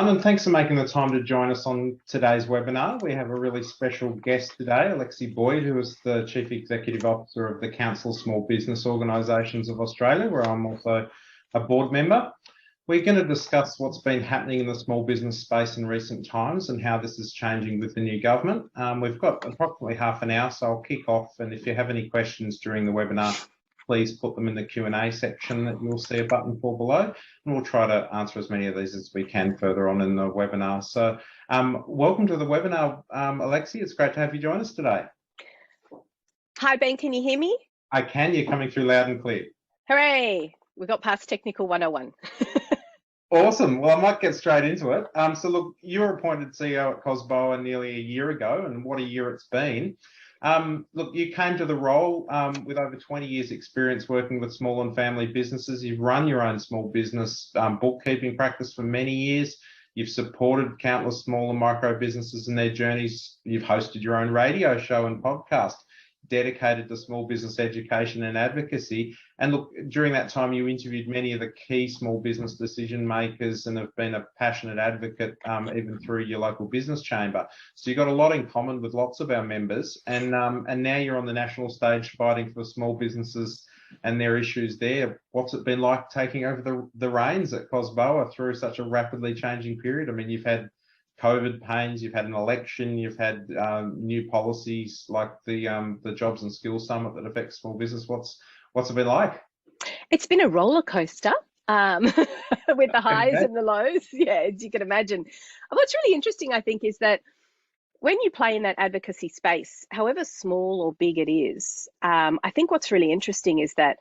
everyone, and thanks for making the time to join us on today's webinar. We have a really special guest today, Alexi Boyd, who is the Chief Executive Officer of the Council of Small Business Organisations of Australia, where I'm also a board member. We're going to discuss what's been happening in the small business space in recent times and how this is changing with the new government. We've got approximately half an hour, so I'll kick off, and if you have any questions during the webinar, please put them in the Q&A section that you'll see a button for below, and we'll try to answer as many of these as we can further on in the webinar. So welcome to the webinar, Alexi. It's great to have you join us today. Hi, Ben, can you hear me? I can. You're coming through loud and clear. Hooray! We got past Technical 101. Awesome. Well, I might get straight into it. So look, you were appointed CEO at COSBOA nearly a year ago, and what a year it's been. Look, you came to the role with over 20 years experience working with small and family businesses. You've run your own small business bookkeeping practice for many years. You've supported countless small and micro businesses in their journeys. You've hosted your own radio show and podcast dedicated to small business education and advocacy. And look, during that time, you interviewed many of the key small business decision makers and have been a passionate advocate even through your local business chamber. So you've got a lot in common with lots of our members. And now you're on the national stage fighting for small businesses and their issues there. What's it been like taking over the reins at COSBOA through such a rapidly changing period? I mean, you've had COVID pains, you've had an election, you've had new policies like the Jobs and Skills Summit that affects small business. What's it been like? It's been a roller coaster with the highs and the lows. Yeah, as you can imagine. What's really interesting, I think, is that when you play in that advocacy space, however small or big it is, I think what's really interesting is that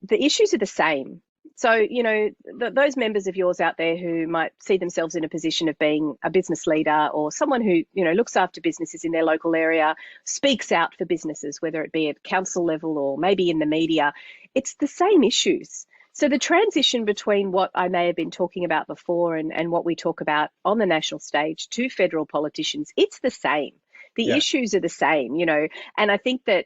the issues are the same. So, you know, those members of yours out there who might see themselves in a position of being a business leader or someone who, you know, looks after businesses in their local area, speaks out for businesses, whether it be at council level or maybe in the media, it's the same issues. So the transition between what I may have been talking about before and what we talk about on the national stage to federal politicians, it's the same. The issues are the same, you know, and I think that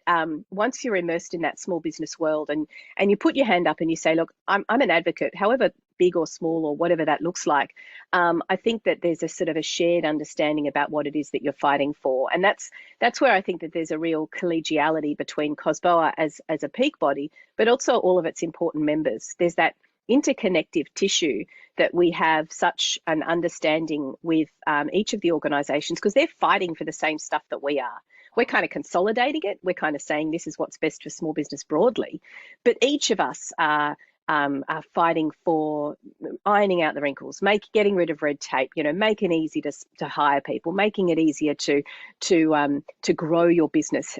once you're immersed in that small business world and you put your hand up and you say, look, I'm an advocate, however big or small or whatever that looks like, I think that there's a sort of a shared understanding about what it is that you're fighting for. And that's where I think that there's a real collegiality between COSBOA as a peak body, but also all of its important members. There's that interconnective tissue that we have such an understanding with each of the organisations because they're fighting for the same stuff that we are. We're kind of consolidating it. We're kind of saying this is what's best for small business broadly, but each of us are fighting for ironing out the wrinkles, getting rid of red tape, you know, making it easy to hire people, making it easier to grow your business,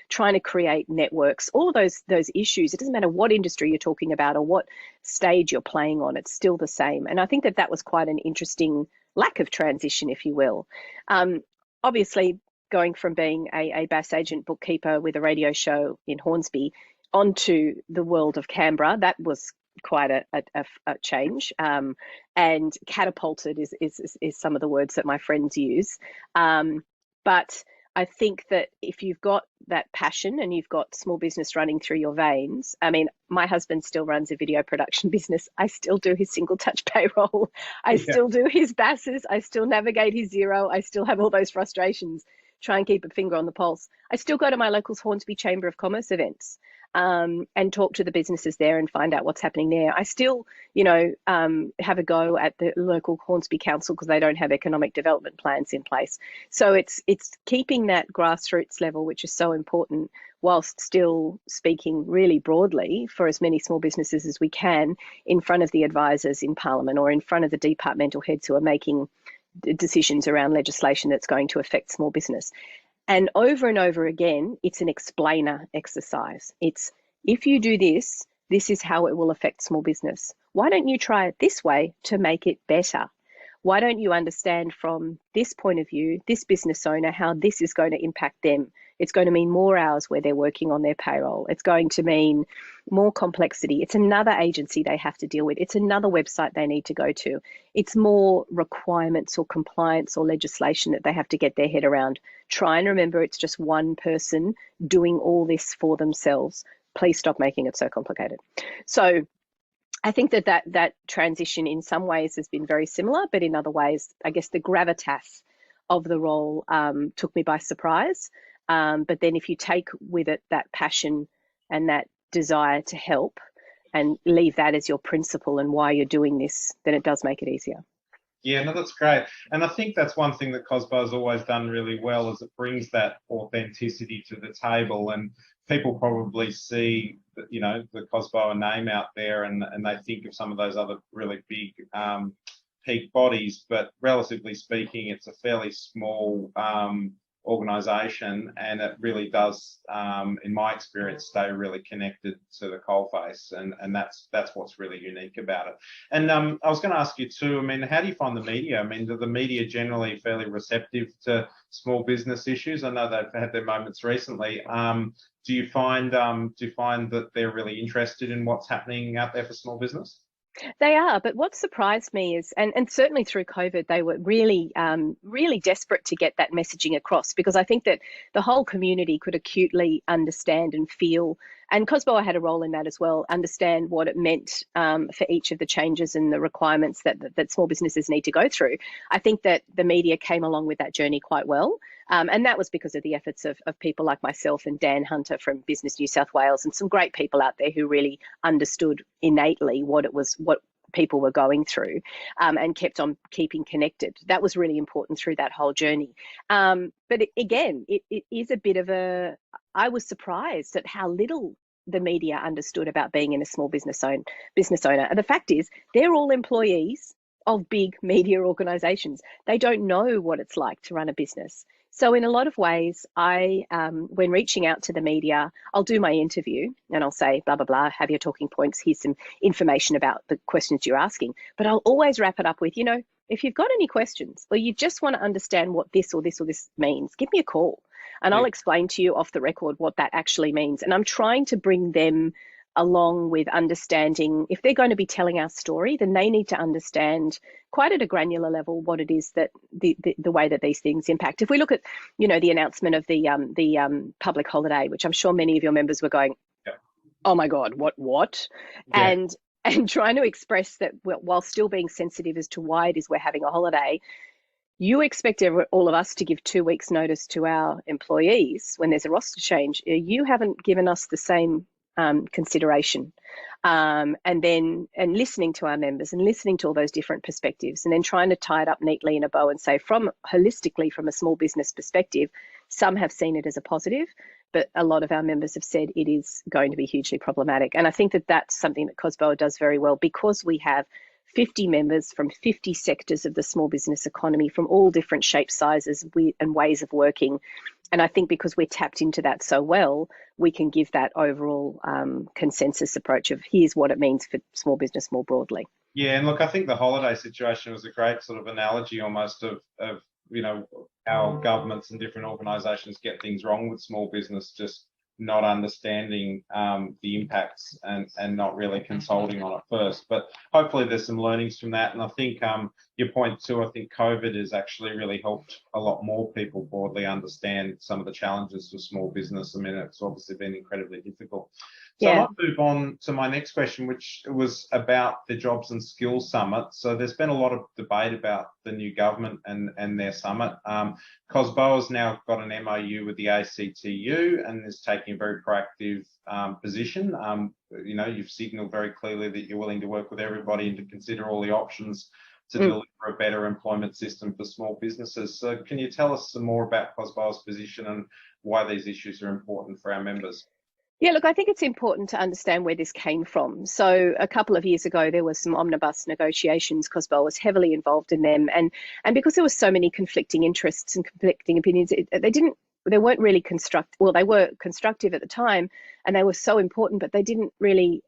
trying to create networks, all of those issues. It doesn't matter what industry you're talking about or what stage you're playing on, it's still the same. And I think that was quite an interesting lack of transition, if you will. Obviously, going from being a BAS agent bookkeeper with a radio show in Hornsby onto the world of Canberra, that was quite a change, and catapulted is some of the words that my friends use. But I think that if you've got that passion and you've got small business running through your veins, I mean, my husband still runs a video production business. I still do his single touch payroll. I still do his BASs. I still navigate his Xero. I still have all those frustrations, try and keep a finger on the pulse. I still go to my local Hornsby Chamber of Commerce events and talk to the businesses there and find out what's happening there. I still, you know, have a go at the local Hornsby Council because they don't have economic development plans in place. So it's keeping that grassroots level, which is so important, whilst still speaking really broadly for as many small businesses as we can in front of the advisors in Parliament or in front of the departmental heads who are making decisions around legislation that's going to affect small business. And over again, it's an explainer exercise. It's, if you do this, this is how it will affect small business. Why don't you try it this way to make it better? Why don't you understand from this point of view, this business owner, how this is going to impact them? It's going to mean more hours where they're working on their payroll. It's going to mean more complexity. It's another agency they have to deal with. It's another website they need to go to. It's more requirements or compliance or legislation that they have to get their head around. Try and remember it's just one person doing all this for themselves. Please stop making it so complicated. So I think that transition in some ways has been very similar, but in other ways, I guess the gravitas of the role took me by surprise. But then if you take with it that passion and that desire to help and leave that as your principle and why you're doing this, then it does make it easier. Yeah, no, that's great. And I think that's one thing that COSBOA has always done really well, is it brings that authenticity to the table, and people probably see, you know, the COSBOA name out there, and they think of some of those other really big peak bodies, but relatively speaking, it's a fairly small organisation, and it really does, in my experience, stay really connected to the coalface, and that's what's really unique about it. And I was going to ask you too, I mean, how do you find the media? I mean, do the media generally fairly receptive to small business issues? I know they've had their moments recently. Do you find that they're really interested in what's happening out there for small business? They are, but what surprised me is, and certainly through COVID, they were really, really desperate to get that messaging across, because I think that the whole community could acutely understand and feel, and COSBOA had a role in that as well, understand what it meant for each of the changes and the requirements that small businesses need to go through. I think that the media came along with that journey quite well. And that was because of the efforts of people like myself and Dan Hunter from Business New South Wales, and some great people out there who really understood innately what people were going through, and kept on keeping connected. That was really important through that whole journey. But it is a bit of I was surprised at how little the media understood about being in a small business owner. And the fact is, they're all employees of big media organisations. They don't know what it's like to run a business. So in a lot of ways, when reaching out to the media, I'll do my interview and I'll say, blah, blah, blah, have your talking points, here's some information about the questions you're asking. But I'll always wrap it up with, if you've got any questions or you just want to understand what this or this or this means, give me a call and I'll explain to you off the record what that actually means. And I'm trying to bring them along with understanding, if they're going to be telling our story, then they need to understand quite at a granular level what it is that the way that these things impact. If we look at, the announcement of the public holiday, which I'm sure many of your members were going, oh my God, what? Yeah. And trying to express that while still being sensitive as to why it is we're having a holiday, you expect all of us to give 2 weeks notice to our employees when there's a roster change. You haven't given us the same consideration, and listening to our members and listening to all those different perspectives, and then trying to tie it up neatly in a bow and say, holistically from a small business perspective, some have seen it as a positive, but a lot of our members have said it is going to be hugely problematic. And I think that that's something that COSBOA does very well, because we have 50 members from 50 sectors of the small business economy, from all different shapes, sizes, and ways of working. And I think because we're tapped into that so well, we can give that overall consensus approach of here's what it means for small business more broadly. Yeah, and look, I think the holiday situation was a great sort of analogy almost of how governments and different organisations get things wrong with small business, just not understanding the impacts and not really consulting on it first. But hopefully there's some learnings from that. And I think your point too, I think COVID has actually really helped a lot more people broadly understand some of the challenges for small business. I mean, it's obviously been incredibly difficult. So I might move on to my next question, which was about the Jobs and Skills Summit. So there's been a lot of debate about the new government and their summit. COSBOA's now got an MOU with the ACTU and is taking a very proactive position. You've signalled very clearly that you're willing to work with everybody and to consider all the options to deliver a better employment system for small businesses. So can you tell us some more about COSBOA's position and why these issues are important for our members? Yeah, look, I think it's important to understand where this came from. So a couple of years ago, there was some omnibus negotiations. COSBOA was heavily involved in them. And because there were so many conflicting interests and conflicting opinions, they weren't really constructive. Well, they were constructive at the time and they were so important, but they didn't really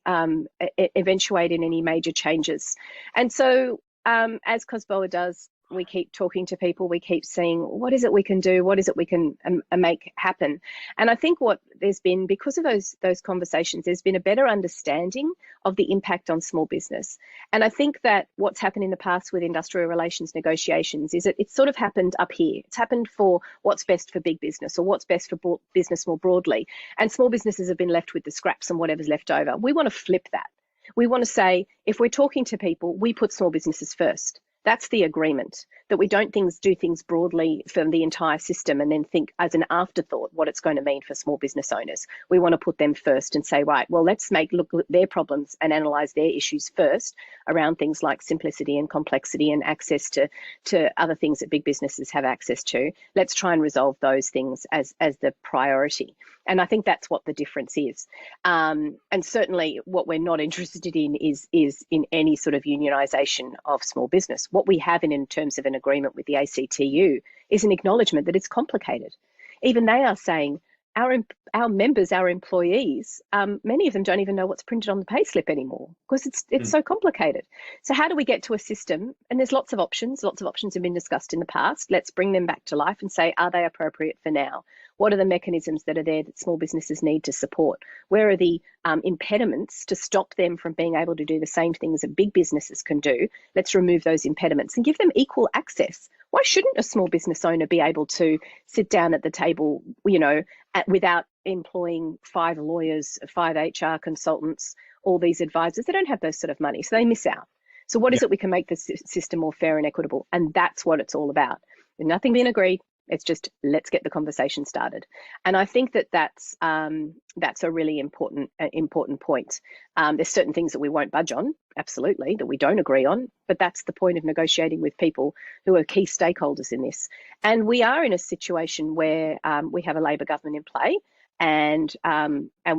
eventuate in any major changes. And so as COSBOA does, we keep talking to people, we keep seeing what is it we can do, what is it we can make happen. And I think what there's been, because of those conversations, there's been a better understanding of the impact on small business. And I think that what's happened in the past with industrial relations negotiations is that it's sort of happened up here. It's happened for what's best for big business or what's best for business more broadly. And small businesses have been left with the scraps and whatever's left over. We want to flip that. We want to say, if we're talking to people, we put small businesses first. That's the agreement, that we don't do things broadly for the entire system and then think as an afterthought what it's going to mean for small business owners. We want to put them first and say, right, well, let's look at their problems and analyse their issues first around things like simplicity and complexity and access to other things that big businesses have access to. Let's try and resolve those things as the priority. And I think that's what the difference is. And certainly what we're not interested in is in any sort of unionisation of small business. What we have in terms of an agreement with the ACTU is an acknowledgement that it's complicated. Even they are saying our members, our employees, many of them don't even know what's printed on the payslip anymore because it's so complicated. So how do we get to a system? And there's lots of options. Lots of options have been discussed in the past. Let's bring them back to life and say, are they appropriate for now? What are the mechanisms that are there that small businesses need to support? Where are the impediments to stop them from being able to do the same things that big businesses can do? Let's remove those impediments and give them equal access. Why shouldn't a small business owner be able to sit down at the table, without employing 5 lawyers, 5 HR consultants, all these advisors? They don't have those sort of money, so they miss out. So what is it we can make the system more fair and equitable? And that's what it's all about. There's nothing being agreed. It's just, let's get the conversation started. And I think that's a really important point. There's certain things that we won't budge on, absolutely, that we don't agree on, but that's the point of negotiating with people who are key stakeholders in this. And we are in a situation where we have a Labor government in play, and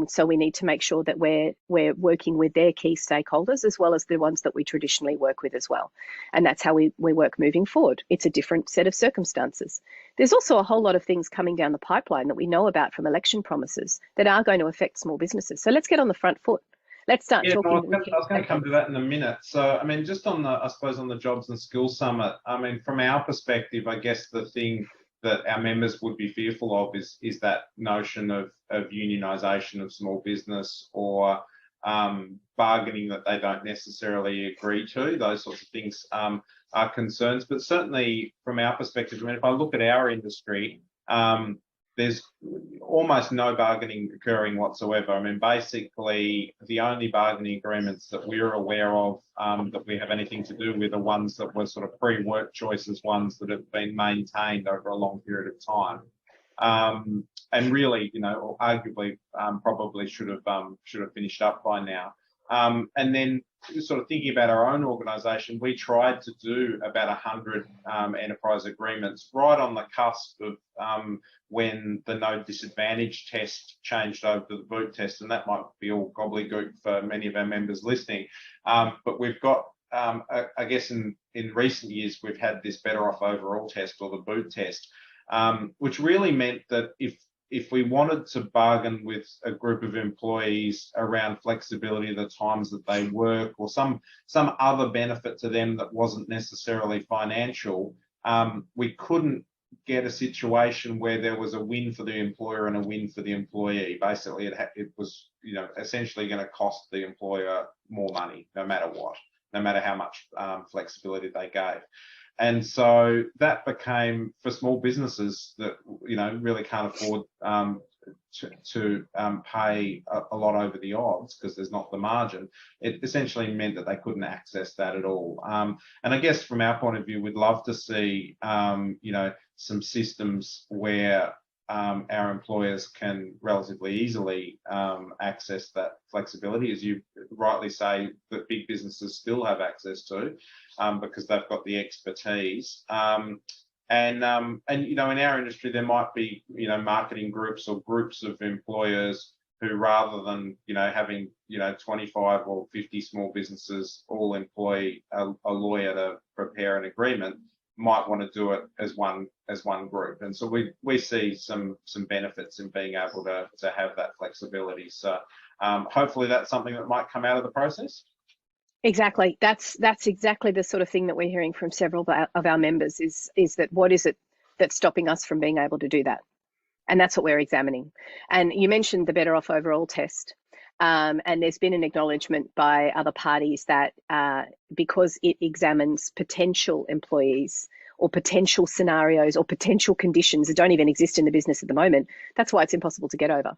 so we need to make sure that we're working with their key stakeholders as well as the ones that we traditionally work with as well. And that's how we work moving forward. It's a different set of circumstances. There's also a whole lot of things coming down the pipeline that we know about from election promises that are going to affect small businesses. So let's get on the front foot. Let's start talking. I was going to come to that in a minute. So, I mean, just on the Jobs and Skills Summit, I mean, from our perspective, I guess the thing that our members would be fearful of is that notion of unionisation of small business or bargaining that they don't necessarily agree to. Those sorts of things are concerns. But certainly from our perspective, I mean, if I look at our industry, there's almost no bargaining occurring whatsoever. I mean, basically, the only bargaining agreements that we're aware of that we have anything to do with are ones that were sort of pre-work choices, ones that have been maintained over a long period of time. And really, arguably, probably should have finished up by now. And then sort of thinking about our own organisation, we tried to do about 100 enterprise agreements right on the cusp of when the no disadvantage test changed over to the boot test, and that might be all gobbledygook for many of our members listening. But we've got, I guess in recent years, we've had this better off overall test or the boot test, which really meant that if we wanted to bargain with a group of employees around flexibility of the times that they work or some other benefit to them that wasn't necessarily financial, we couldn't get a situation where there was a win for the employer and a win for the employee. Basically, it was essentially going to cost the employer more money, no matter what, no matter how much flexibility they gave. And so that became, for small businesses that really can't afford to pay a lot over the odds because there's not the margin, it essentially meant that they couldn't access that at all. And I guess from our point of view, we'd love to see some systems where our employers can relatively easily access that flexibility, as you rightly say, that big businesses still have access to because they've got the expertise. And in our industry, there might be marketing groups or groups of employers who, rather than having 25 or 50 small businesses all employ a lawyer to prepare an agreement, might want to do it as one group. And so we see some benefits in being able to have that flexibility. So hopefully that's something that might come out of the process. Exactly. That's exactly the sort of thing that we're hearing from several of our members is that what is it that's stopping us from being able to do that? And that's what we're examining. And you mentioned the better off overall test. And there's been an acknowledgement by other parties that because it examines potential employees or potential scenarios or potential conditions that don't even exist in the business at the moment, that's why it's impossible to get over.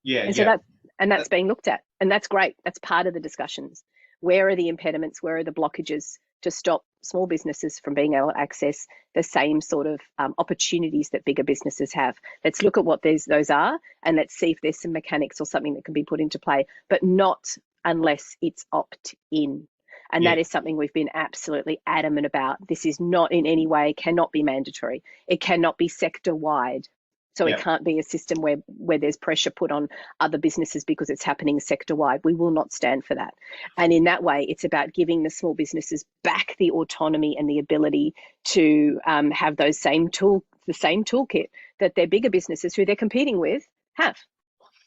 Yeah. And so that's being looked at, and that's great. That's part of the discussions. Where are the impediments? Where are the blockages to stop small businesses from being able to access the same sort of opportunities that bigger businesses have? Let's look at what those are, and let's see if there's some mechanics or something that can be put into play, but not unless it's opt-in. And that is something we've been absolutely adamant about. This is not in any way, cannot be mandatory. It cannot be sector-wide. So it can't be a system where there's pressure put on other businesses because it's happening sector-wide. We will not stand for that. And in that way, it's about giving the small businesses back the autonomy and the ability to have the same toolkit that their bigger businesses who they're competing with have.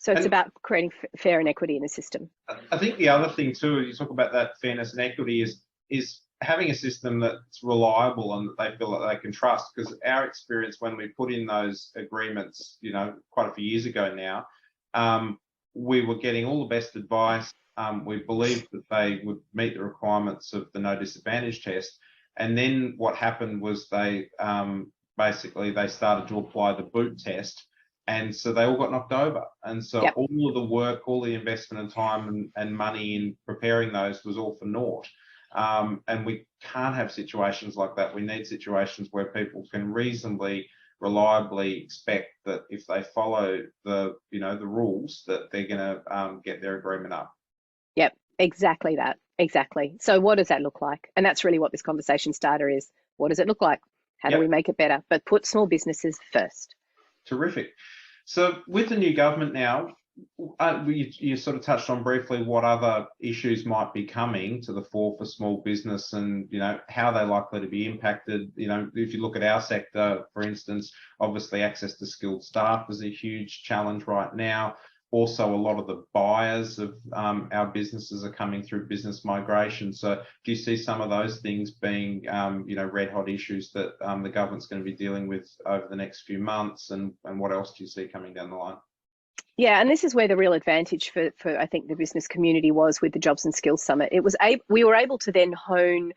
So it's about creating fair and equity in the system. I think the other thing too, you talk about that fairness and equity, is having a system that's reliable and that they feel that they can trust. Because our experience when we put in those agreements, quite a few years ago now, we were getting all the best advice. We believed that they would meet the requirements of the no disadvantage test. And then what happened was they basically started to apply the boot test. And so they all got knocked over. And so all of the work, all the investment and time and money in preparing those was all for naught. And we can't have situations like that. We need situations where people can reasonably, reliably expect that if they follow the rules, that they're going to get their agreement up. Yep, exactly that. Exactly. So what does that look like? And that's really what this conversation starter is. What does it look like? How do we make it better? But put small businesses first. Terrific. So with the new government now, you sort of touched on briefly what other issues might be coming to the fore for small business and, how they're likely to be impacted. If you look at our sector, for instance, obviously access to skilled staff is a huge challenge right now. Also, a lot of the buyers of our businesses are coming through business migration. So do you see some of those things being, red hot issues that the government's going to be dealing with over the next few months? And what else do you see coming down the line? Yeah, and this is where the real advantage for I think the business community was with the Jobs and Skills Summit. We were able to then hone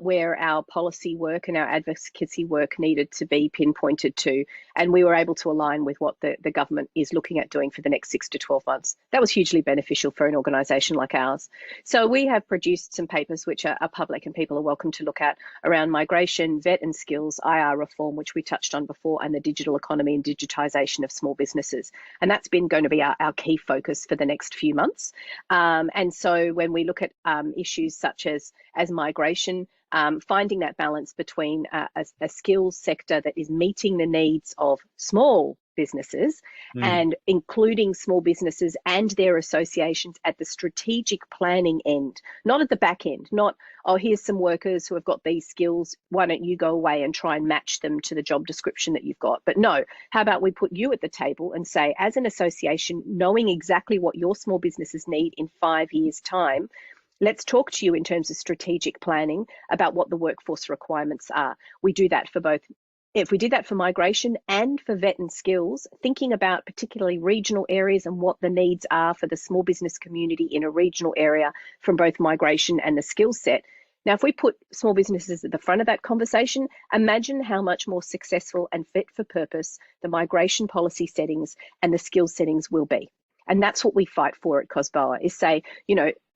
where our policy work and our advocacy work needed to be pinpointed to, and we were able to align with what the government is looking at doing for the next 6 to 12 months. That was hugely beneficial for an organisation like ours. So we have produced some papers which are public and people are welcome to look at around migration, vet and skills, IR reform, which we touched on before, and the digital economy and digitisation of small businesses. And that's been going to be our key focus for the next few months. And so when we look at issues such as migration, finding that balance between a skills sector that is meeting the needs of small businesses and including small businesses and their associations at the strategic planning end, not at the back end, not, oh, here's some workers who have got these skills, why don't you go away and try and match them to the job description that you've got? But no, how about we put you at the table and say, as an association, knowing exactly what your small businesses need in 5 years' time, let's talk to you in terms of strategic planning about what the workforce requirements are. We do that for both. If we did that for migration and for vet and skills, thinking about particularly regional areas and what the needs are for the small business community in a regional area from both migration and the skill set. Now, if we put small businesses at the front of that conversation, imagine how much more successful and fit for purpose the migration policy settings and the skills settings will be. And that's what we fight for at COSBOA, is say,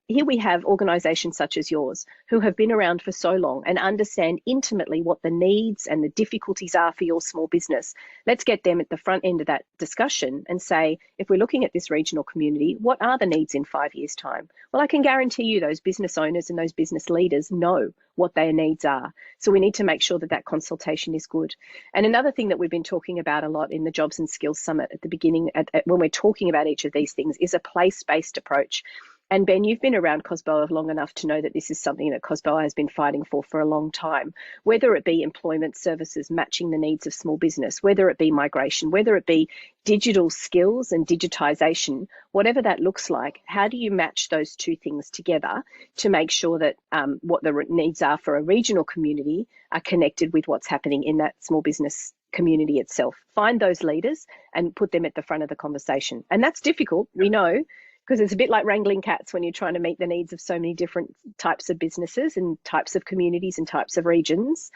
here we have organisations such as yours who have been around for so long and understand intimately what the needs and the difficulties are for your small business. Let's get them at the front end of that discussion and say, if we're looking at this regional community, what are the needs in 5 years' time? Well, I can guarantee you those business owners and those business leaders know what their needs are. So we need to make sure that that consultation is good. And another thing that we've been talking about a lot in the Jobs and Skills Summit at the beginning, when we're talking about each of these things, is a place-based approach. And Ben, you've been around COSBOA long enough to know that this is something that COSBOA has been fighting for a long time, whether it be employment services matching the needs of small business, whether it be migration, whether it be digital skills and digitisation, whatever that looks like. How do you match those two things together to make sure that what the needs are for a regional community are connected with what's happening in that small business community itself? Find those leaders and put them at the front of the conversation. And that's difficult, we know, because it's a bit like wrangling cats when you're trying to meet the needs of so many different types of businesses and types of communities and types of regions.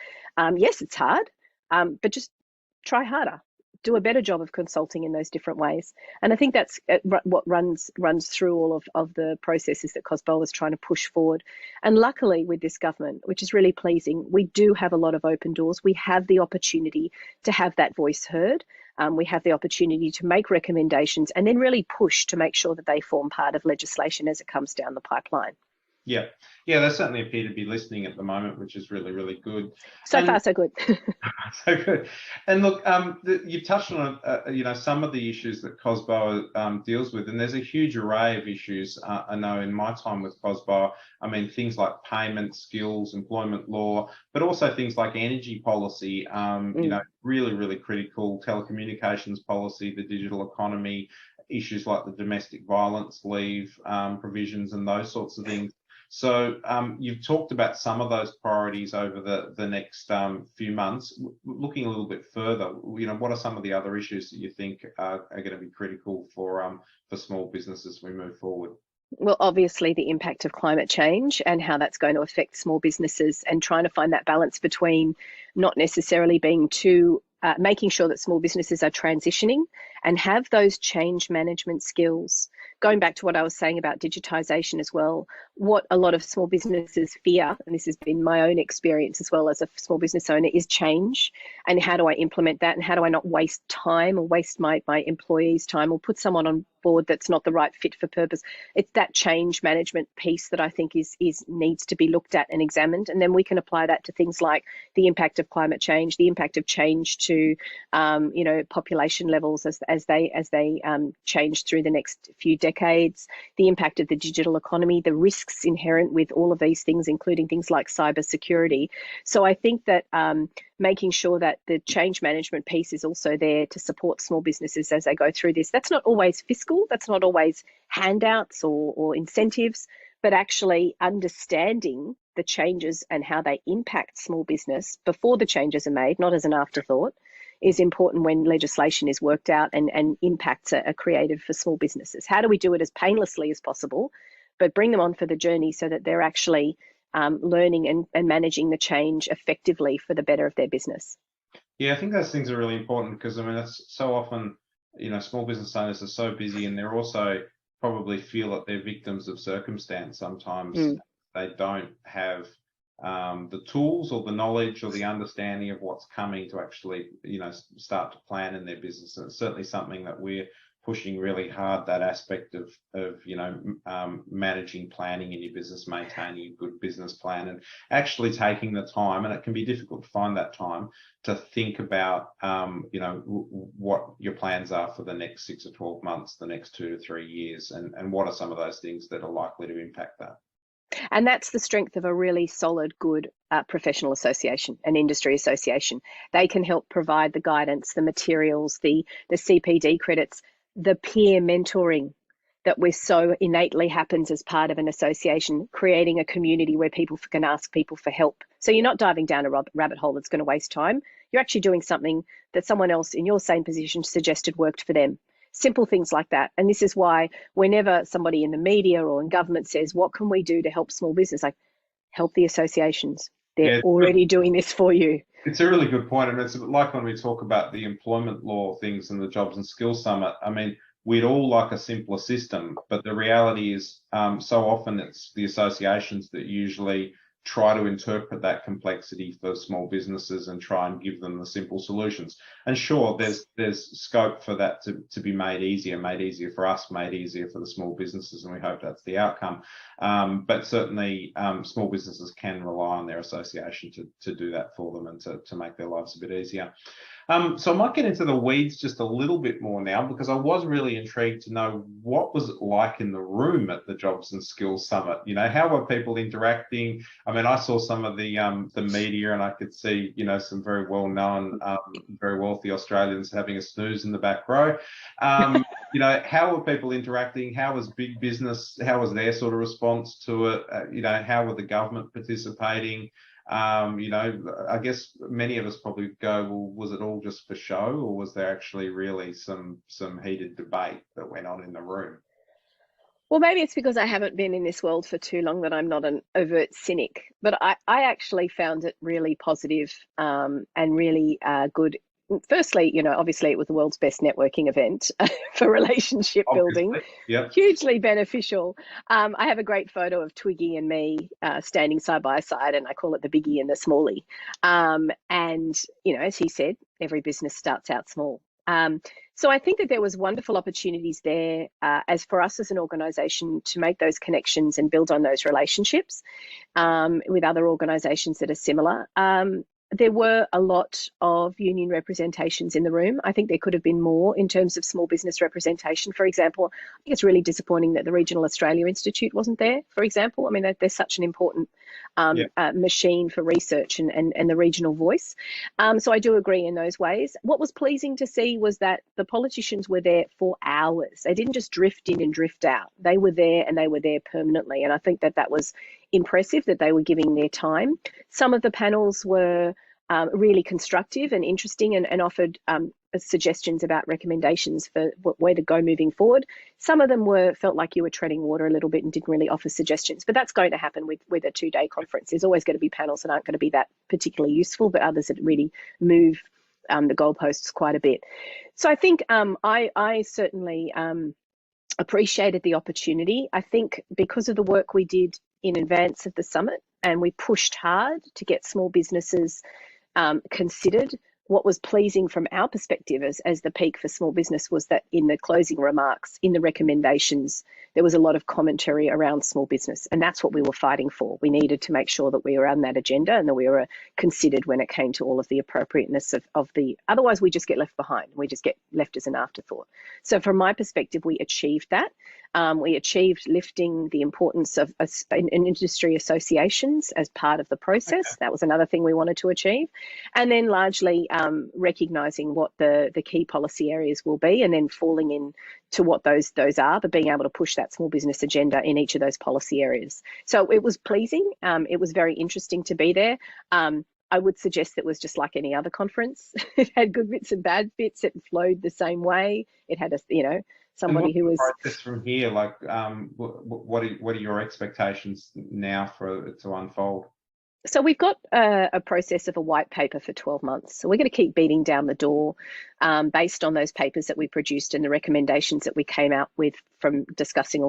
Yes, it's hard, but just try harder. do a better job of consulting in those different ways. And I think that's what runs through all of the processes that COSBOA is trying to push forward. And luckily with this government, which is really pleasing, we do have a lot of open doors. We have the opportunity to have that voice heard. We have the opportunity to make recommendations and then really push to make sure that they form part of legislation as it comes down the pipeline. Yeah, they certainly appear to be listening at the moment, which is really, really good. So far, so good. So good. And look, you touched on, some of the issues that COSBOA deals with, and there's a huge array of issues. I know in my time with COSBOA, I mean, things like payment, skills, employment law, but also things like energy policy, really, really critical, telecommunications policy, the digital economy, issues like the domestic violence leave provisions and those sorts of things. So you've talked about some of those priorities over the next few months. Looking a little bit further, what are some of the other issues that you think are going to be critical for small businesses as we move forward? Well, obviously the impact of climate change and how that's going to affect small businesses, and trying to find that balance between not necessarily being too making sure that small businesses are transitioning and have those change management skills. Going back to what I was saying about digitization as well, what a lot of small businesses fear, and this has been my own experience as well as a small business owner, is change. And how do I implement that? And how do I not waste time or waste my employees' time or put someone on board that's not the right fit for purpose? It's that change management piece that I think is needs to be looked at and examined. And then we can apply that to things like the impact of climate change, the impact of change to population levels as they change through the next few decades, the impact of the digital economy, the risks inherent with all of these things, including things like cybersecurity. So I think that making sure that the change management piece is also there to support small businesses as they go through this. That's not always fiscal, that's not always handouts or incentives, but actually understanding the changes and how they impact small business before the changes are made, not as an afterthought, is important when legislation is worked out and impacts are created for small businesses. How do we do it as painlessly as possible, but bring them on for the journey so that they're actually learning and managing the change effectively for the better of their business? Yeah, I think those things are really important because, I mean, that's so often, small business owners are so busy and they're also probably feel that they're victims of circumstance. Sometimes they don't have the tools or the knowledge or the understanding of what's coming to actually, start to plan in their business. And it's certainly something that we're pushing really hard, that aspect of managing, planning in your business, maintaining a good business plan, and actually taking the time. And it can be difficult to find that time to think about, what your plans are for the next 6 or 12 months, the next 2 to 3 years, and what are some of those things that are likely to impact that. And that's the strength of a really solid, good professional association, an industry association. They can help provide the guidance, the materials, the CPD credits, the peer mentoring that we're so innately happens as part of an association, creating a community where people can ask people for help. So you're not diving down a rabbit hole that's going to waste time. You're actually doing something that someone else in your same position suggested worked for them. Simple things like that. And this is why whenever somebody in the media or in government says, what can we do to help small business? Like, help the associations. They're already doing this for you. It's a really good point. And it's like when we talk about the employment law things and the Jobs and Skills Summit, I mean, we'd all like a simpler system, but the reality is so often it's the associations that usually try to interpret that complexity for small businesses and try and give them the simple solutions. And sure, there's scope for that to be made easier for us, made easier for the small businesses, and we hope that's the outcome. But certainly small businesses can rely on their association to do that for them and to make their lives a bit easier. So I might get into the weeds just a little bit more now, because I was really intrigued to know what was it like in the room at the Jobs and Skills Summit. How were people interacting? I mean, I saw some of the media, and I could see, some very well-known, very wealthy Australians having a snooze in the back row. How were people interacting? How was big business? How was their sort of response to it? How were the government participating? I guess many of us probably go, well, was it all just for show, or was there actually really some heated debate that went on in the room? Well, maybe it's because I haven't been in this world for too long that I'm not an overt cynic, but I actually found it really positive and really good firstly, you know, obviously it was the world's best networking event for relationship building. Yep. Hugely beneficial. I have a great photo of Twiggy and me standing side by side, and I call it the biggie and the smallie. And, you know, as he said, every business starts out small. So I think that there was wonderful opportunities there as for us as an organisation to make those connections and build on those relationships with other organisations that are similar. There were a lot of union representations in the room. I think there could have been more in terms of small business representation. For example, I think it's really disappointing that the Regional Australia Institute wasn't there, for example. I mean, they're such an important machine for research and the regional voice. So I do agree in those ways. What was pleasing to see was that the politicians were there for hours. They didn't just drift in and drift out. They were there, and they were there permanently. And I think that that was impressive, that they were giving their time. Some of the panels were really constructive and interesting and offered suggestions about recommendations for where to go moving forward. Some of them felt like you were treading water a little bit and didn't really offer suggestions, but that's going to happen with a two-day conference. There's always going to be panels that aren't going to be that particularly useful, but others that really move the goalposts quite a bit. So I think I certainly appreciated the opportunity. I think because of the work we did in advance of the summit, and we pushed hard to get small businesses considered. What was pleasing from our perspective as the peak for small business was that in the closing remarks, in the recommendations, there was a lot of commentary around small business, and that's what we were fighting for. We needed to make sure that we were on that agenda and that we were considered when it came to all of the appropriateness of the, otherwise we just get left behind. We just get left as an afterthought. So from my perspective, we achieved that. We achieved lifting the importance of industry associations as part of the process. Okay. That was another thing we wanted to achieve. And then largely recognising what the key policy areas will be, and then falling into what those are, but being able to push that small business agenda in each of those policy areas. So it was pleasing. It was very interesting to be there. I would suggest that it was just like any other conference. It had good bits and bad bits. It flowed the same way. It had somebody who was process from here. Like, what are your expectations now for it to unfold? So we've got a process of a white paper for 12 months. So we're going to keep beating down the door based on those papers that we produced and the recommendations that we came out with from discussing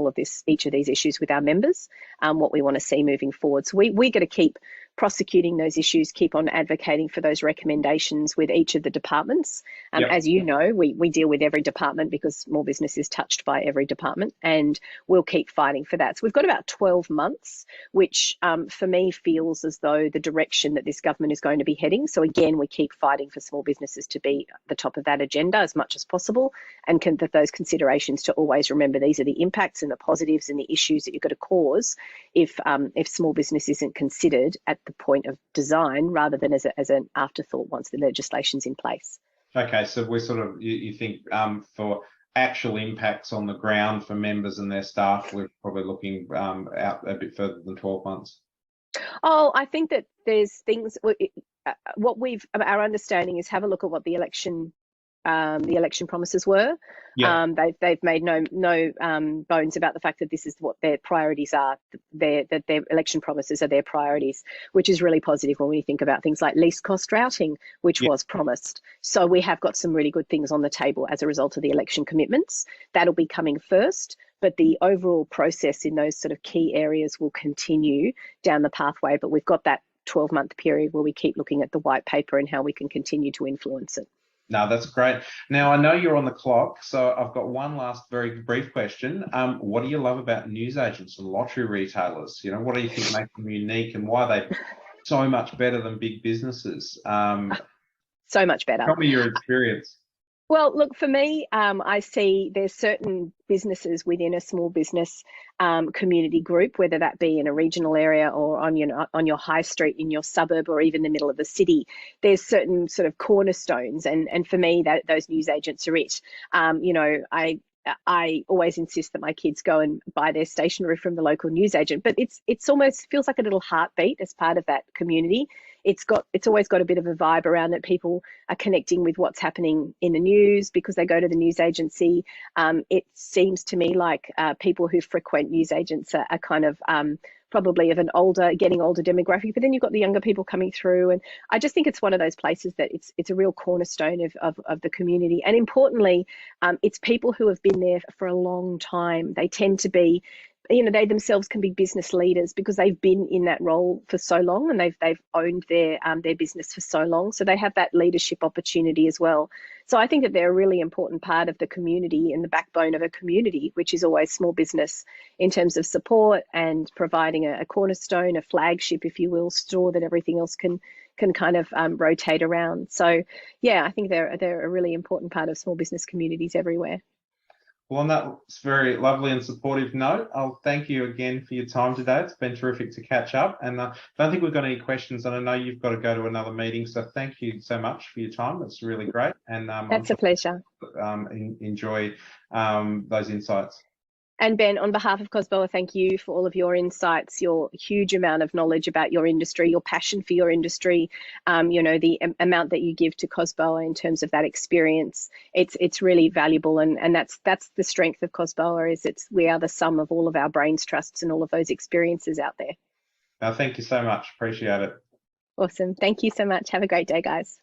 each of these issues with our members, what we want to see moving forward. So we're going to keep prosecuting those issues, keep on advocating for those recommendations with each of the departments. Yep. As you know, we deal with every department because small business is touched by every department, and we'll keep fighting for that. So we've got about 12 months, which for me feels as though the direction that this government is going to be heading. So again, we keep fighting for small businesses to be at the top of that agenda as much as possible, and those considerations to always remember these are the impacts and the positives and the issues that you've got to cause if small business isn't considered at the point of design rather than as an afterthought once the legislation's in place. Okay, so we're sort of, you think for actual impacts on the ground for members and their staff, we're probably looking out a bit further than 12 months. Oh, I think that there's things, our understanding is have a look at what the election promises were. Yeah. They've made no bones about the fact that this is what their priorities are. That their election promises are their priorities, which is really positive when we think about things like least cost routing, which was promised. So we have got some really good things on the table as a result of the election commitments. That'll be coming first, but the overall process in those sort of key areas will continue down the pathway. But we've got that 12-month period where we keep looking at the white paper and how we can continue to influence it. No, that's great. Now, I know you're on the clock, so I've got one last very brief question. What do you love about newsagents and lottery retailers? You know, what do you think makes them unique, and why are they so much better than big businesses? So much better. Tell me your experience. Well, look, for me, I see there's certain businesses within a small business community group, whether that be in a regional area or on your high street in your suburb or even the middle of the city. There's certain sort of cornerstones, and for me, those newsagents are it. I always insist that my kids go and buy their stationery from the local newsagent, but it's almost feels like a little heartbeat as part of that community. It's always got a bit of a vibe around it. People are connecting with what's happening in the news because they go to the news agency. It seems to me like people who frequent newsagents are kind of probably of an getting older demographic, but then you've got the younger people coming through. And I just think it's one of those places that it's a real cornerstone of the community. And importantly, it's people who have been there for a long time. They tend to be, they themselves can be business leaders because they've been in that role for so long, and they've owned their business for so long. So they have that leadership opportunity as well. So I think that they're a really important part of the community and the backbone of a community, which is always small business, in terms of support and providing a cornerstone, a flagship, if you will, store that everything else can kind of rotate around. So yeah, I think they're a really important part of small business communities everywhere. Well, on that very lovely and supportive note, I'll thank you again for your time today. It's been terrific to catch up, and I don't think we've got any questions, and I know you've got to go to another meeting, so thank you so much for your time. It's really great, and that's a pleasure. Enjoy those insights. And Ben, on behalf of COSBOA, thank you for all of your insights, your huge amount of knowledge about your industry, your passion for your industry, the amount that you give to COSBOA in terms of that experience. It's really valuable, and that's the strength of COSBOA, is we are the sum of all of our brains trusts and all of those experiences out there. Thank you so much. Appreciate it. Awesome. Thank you so much. Have a great day, guys.